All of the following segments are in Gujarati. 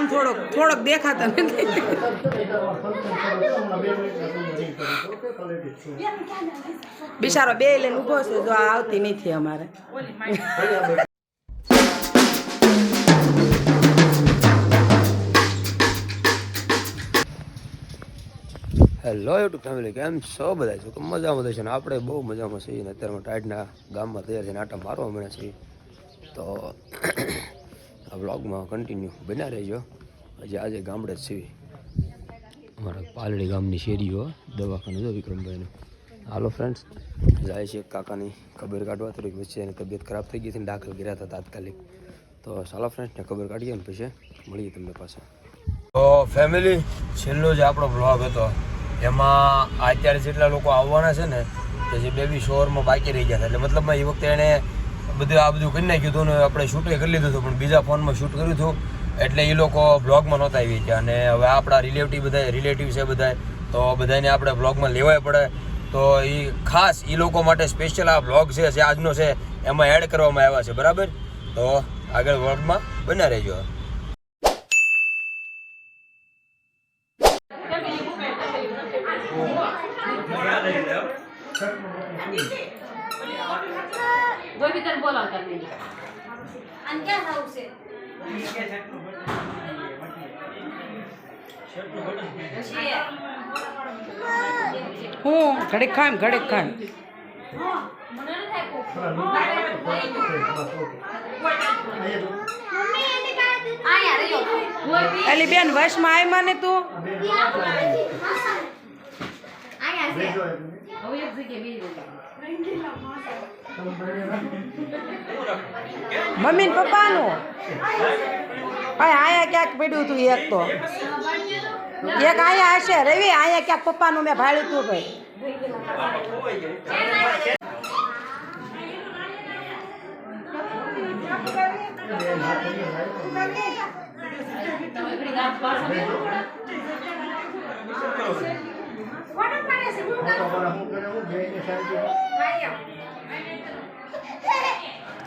આમ થોડોક દેખાતો નથી. બિચારો બે લઈને ઊભો છે, જો આ આવતી નથી અમારે. હેલો યુટ્યુબ ફેમિલી, કેમ છો બધા? છો કે મજામાં છે ને? આપણે બહુ મજામાં છીએ ને અત્યારમાં ટાઈડના ગામમાં તૈયાર થઈને આટા મારવા મળ્યા છીએ. તો આ વ્લોગમાં કન્ટિન્યુ બન્યા રહેજો. હજી આજે ગામડે જ છીએ, અમારા પાલડી ગામની શેરીઓ દવાખાનું જો વિક્રમભાઈનું. હાલો ફ્રેન્ડ્સ, જાય છે કાકાની ખબર કાઢવા. થોડીક વચ્ચે એની તબિયત ખરાબ થઈ ગઈ હતી ને દાખલ કર્યા હતા તાત્કાલિક. તો ચાલો ફ્રેન્ડ્સને ખબર કાઢીએ ને પછી મળીએ તમને પાછા. તો ફેમિલી, છેલ્લો જે આપણો વ્લોગ હતો એમાં અત્યારે જેટલા લોકો આવવાના છે ને, કે જે બેબી શોરમાં બાકી રહી ગયા હતા, એટલે મતલબમાં એ વખતે એણે આ બધું કરી નાખ્યું હતું ને આપણે શૂટે કરી લીધું હતું, પણ બીજા ફોનમાં શૂટ કર્યું હતું એટલે એ લોકો બ્લોગમાં નહોતા આવી ગયા. અને હવે આપણા રિલેટિવ છે બધા, તો બધાને આપણે બ્લોગમાં લેવાય પડે. તો એ ખાસ એ લોકો માટે સ્પેશિયલ આ બ્લોગ છે જે આજનો છે એમાં એડ કરવામાં આવ્યા છે, બરાબર? તો આગળ બ્લોગમાં બન્યા રહેજો. હું ઘડીક ખામ એલી બેન વશમાં આવી મને તું. મમ્મી ને પપ્પાનું આયા ક્યાંક પડ્યું તું. એક તો એક આયા હશે રવિ, આયા ક્યાંક પપ્પાનું મેં ભાડ્યું તું ભાઈ.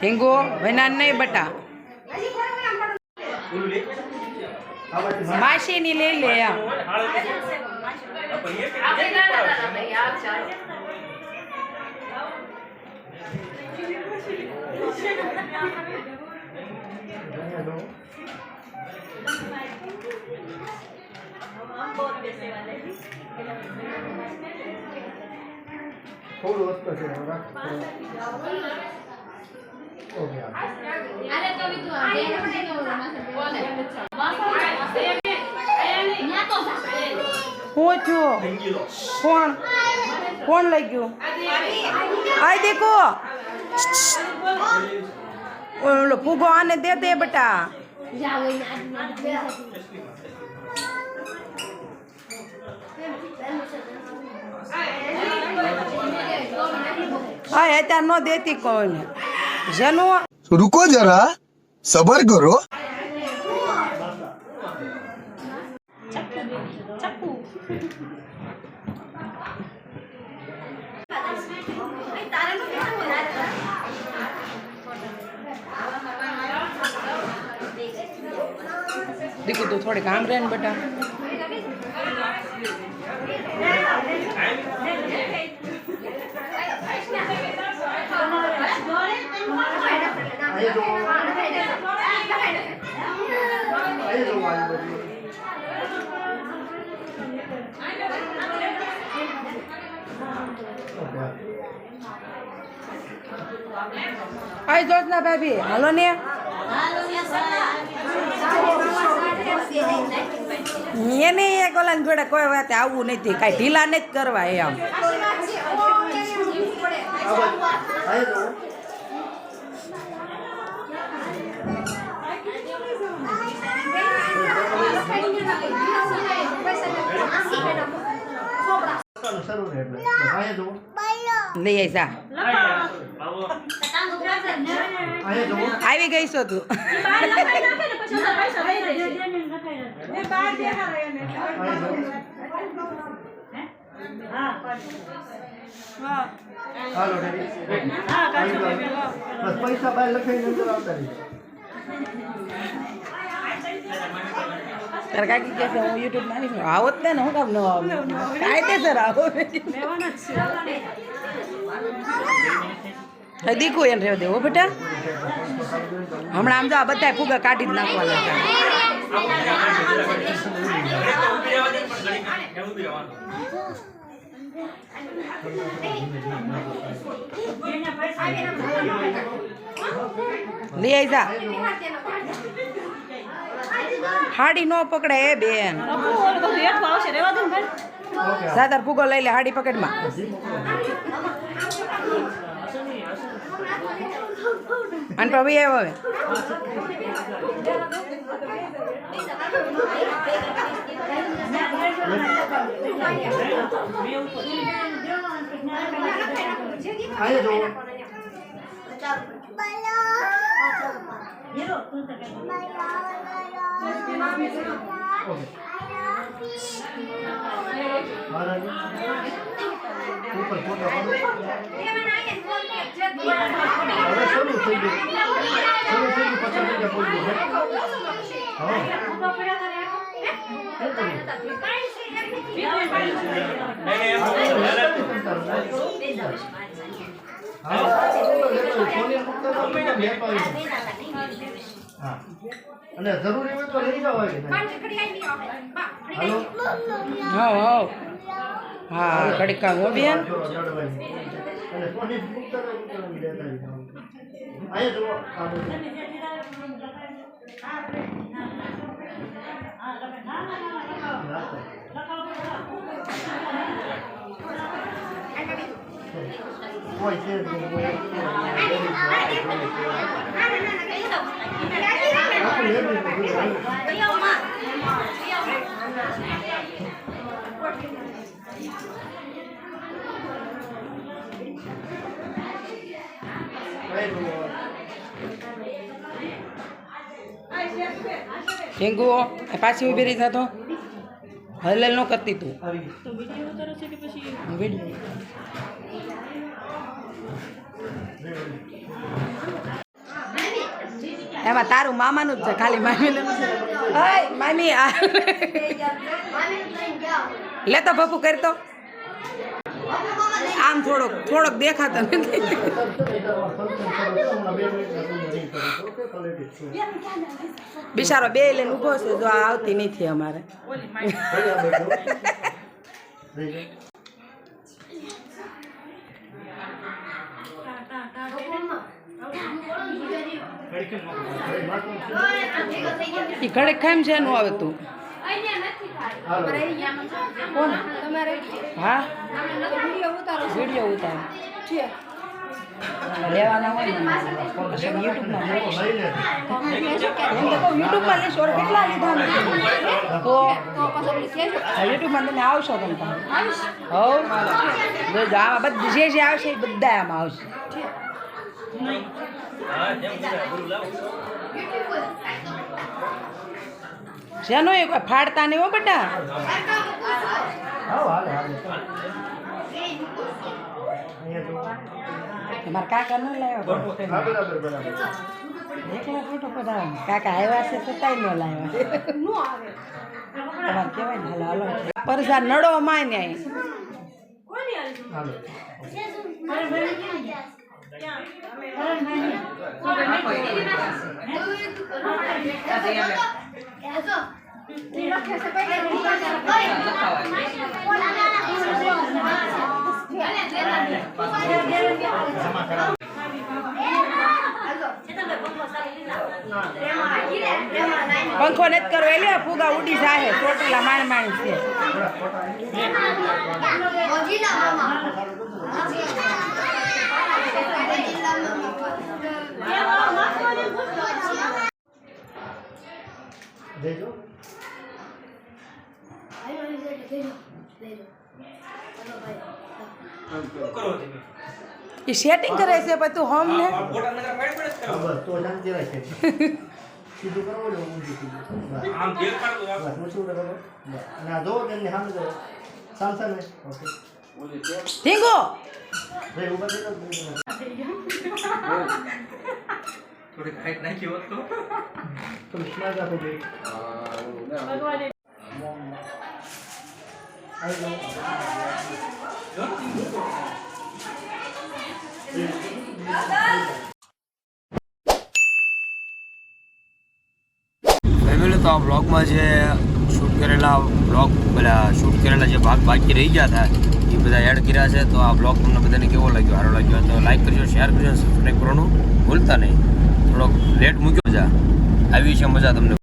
હિંગો વૈના નહીં બટા, માસી ની લઈ લે. થોડું વસ્તુ છે હું છું કોણ લઈ ગયું? આઈ દેખો ઓલો ફૂગો આને દે દે બેટા. હા અત્યારે નો દેતી કોઈને. જનુ रुको जरा, सबर करो. દીકુ તું થોડી કામ રહે ને બેટા. આઈ જોત ના ભાભી, હાલો ને. એને એક ઓલા જોડે કોઈ વાત આવવું નથી, કાંઈ ઢીલા નથી કરવા એમ. લઈ આવીશા આવી ગઈ છો તું. પૈસા બહાર લખાઈને અંદર આવતા તારે કાકી કહે છે હું યુટ્યુબ નાની છું આવો જ ને હું કામ ન આવું કાયદેસર આવો દીકું એને રહેવા દેવો બેટા હમણાં આમ તો આ બધા ફુગા કાઢી જ નાખવાના હતા લઈ આવી જા હાડી નો પકડે એ બેન સાદર ફુગો લઈ લે હાડી પકડમાં અને પ્રભુ આવ્યો હવે અને જરૂરી હોય તો લઈ જાવ હા ઘડીક કામ હો બેન ઢેંગુ પાછી ઉભી રહી થતો હલેલ ન કરતી તું એમાં તારું મામાનું જ છે ખાલી મામી મામી લે તો પપ્પુ કરતો આમ થોડોક દેખાતો નથી બિચારો બે લઈને ઊભો છે જો આ આવતી નથી અમારે ઘડે ખામ છે નું આવે તું કોણ હા વિડીયો ઉતાર લેવાના હોય ને યુટ્યુબમાં લેશો કેટલા લીધા તો યુટ્યુબમાં તમે આવશો તમે હવ બધી જે આવશે એ બધા આમાં આવશે શેનો એ કોઈ ફાડતા નહીં હો બેટા તમારા કાકા ન લાવ્યા એકલા ફોટો પડાવ કાકા આવ્યા છે છતાંય ન લાવ્યા તમારે કહેવાય ને હાલો હાલો પરસા નડો માય ને પંખો નથી કરો એટલે ફુગા ઉડી જાય ચોટીલા માણ માણ છે એ સેટિંગ કરે છે પછી તું હોમ ને સીધું કરવો ને ઊંધું સીધું આમ ઘેર કાઢો બસ મૂછું કરો ના જો તેની સામે જો સામસામે ઓકે ઠીકો ભાઈ ઉભા થઈ જાવ થોડી હાઈટ નાખી હોત તો તમે સ્માર્ટ રાખો ભાઈ ફેમિલી તો આ બ્લોગમાં જે શૂટ કરેલા શૂટ કરેલા જે ભાગ બાકી રહી ગયા હતા એ બધા એડ કર્યા છે. તો આ બ્લોગ તમને બધાને કેવો લાગ્યો, સારો લાગ્યો તો લાઈક કરજો, શેર કરજો, સબસ્ક્રાઈબ કરવાનું ભૂલતા નહીં. થોડોક લેટ મૂક્યો મજા આવી છે, મજા તમને